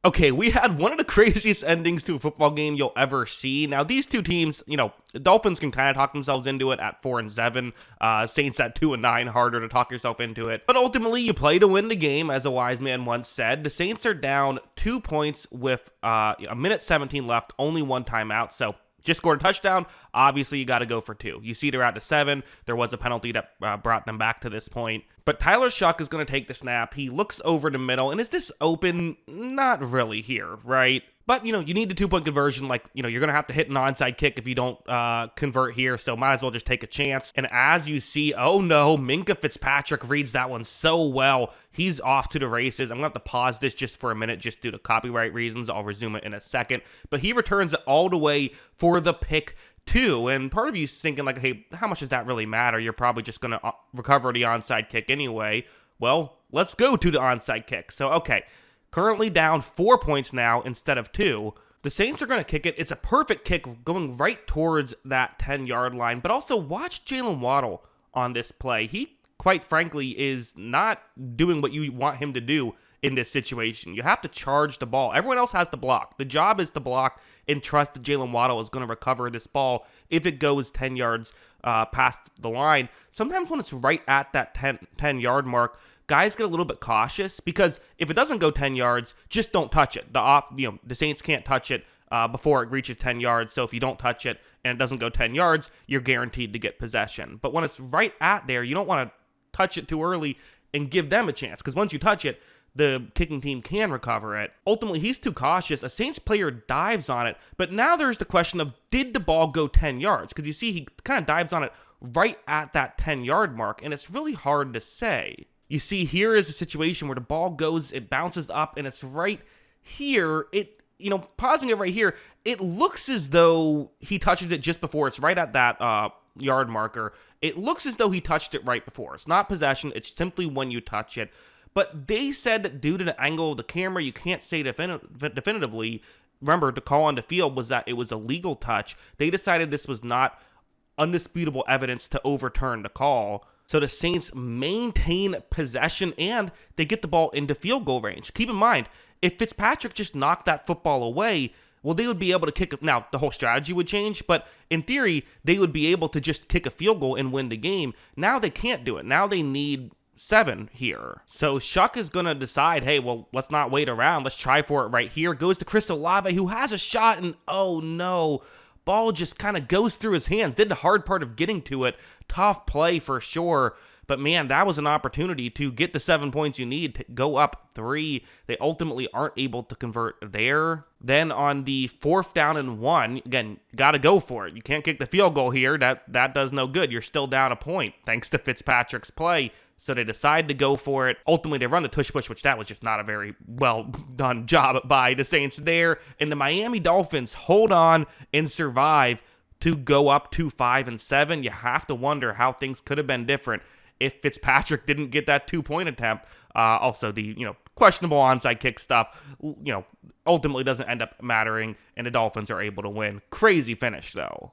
Okay, we had one of the craziest endings to a football game you'll ever see. Now, these two teams, the Dolphins can kind of talk themselves into it at 4-7. Saints at 2-9, harder to talk yourself into it. But ultimately, you play to win the game, as a wise man once said. The Saints are down 2 points with a minute 17 left, only one timeout. So just scored a touchdown. Obviously, you got to go for two. You see they're out to 7. There was a penalty that brought them back to this point. But Tyler Shuck is going to take the snap. He looks over the middle. And is this open? Not really here, right? But, you need the 2-point conversion. Like, you're going to have to hit an onside kick if you don't convert here. So might as well just take a chance. And as you see, oh no, Minkah Fitzpatrick reads that one so well. He's off to the races. I'm going to have to pause this just for a minute just due to copyright reasons. I'll resume it in a second. But he returns it all the way for the pick-2. And part of you's thinking like, hey, how much does that really matter? You're probably just going to recover the onside kick anyway. Well, let's go to the onside kick. So, okay. Currently down 4 points now instead of 2. The Saints are going to kick it. It's a perfect kick going right towards that 10-yard line. But also watch Jalen Waddle on this play. He, quite frankly, is not doing what you want him to do in this situation. You have to charge the ball. Everyone else has to block. The job is to block and trust that Jalen Waddle is going to recover this ball if it goes 10 yards past the line. Sometimes when it's right at that 10-yard mark, guys get a little bit cautious because if it doesn't go 10 yards, just don't touch it. The Saints can't touch it before it reaches 10 yards. So if you don't touch it and it doesn't go 10 yards, you're guaranteed to get possession. But when it's right at there, you don't want to touch it too early and give them a chance because once you touch it, the kicking team can recover it. Ultimately, he's too cautious. A Saints player dives on it. But now there's the question of, did the ball go 10 yards? Because you see he kind of dives on it right at that 10-yard mark, and it's really hard to say. You see, here is a situation where the ball goes, it bounces up, and it's right here. Pausing it right here, it looks as though he touches it just before. It's right at that yard marker. It looks as though he touched it right before. It's not possession. It's simply when you touch it. But they said that due to the angle of the camera, you can't say definitively. Remember, the call on the field was that it was a legal touch. They decided this was not undisputable evidence to overturn the call. So the Saints maintain possession and they get the ball into field goal range. Keep in mind, if Fitzpatrick just knocked that football away, well, they would be able to kick it. Now, the whole strategy would change, but in theory, they would be able to just kick a field goal and win the game. Now they can't do it. Now they need 7 here. So Shuck is going to decide, hey, well, let's not wait around. Let's try for it right here. Goes to Chris Olave, who has a shot, and oh no. Ball just kind of goes through his hands. Did the hard part of getting to it. Tough play for sure. But man, that was an opportunity to get the 7 points you need to go up 3. They ultimately aren't able to convert there. Then on the 4th down and 1, again, got to go for it. You can't kick the field goal here. That does no good. You're still down a point thanks to Fitzpatrick's play. So they decide to go for it. Ultimately, they run the tush push, which that was just not a very well done job by the Saints there. And the Miami Dolphins hold on and survive to go up to 5-7. You have to wonder how things could have been different if Fitzpatrick didn't get that 2-point attempt. Also, the questionable onside kick stuff, ultimately doesn't end up mattering, and the Dolphins are able to win. Crazy finish, though.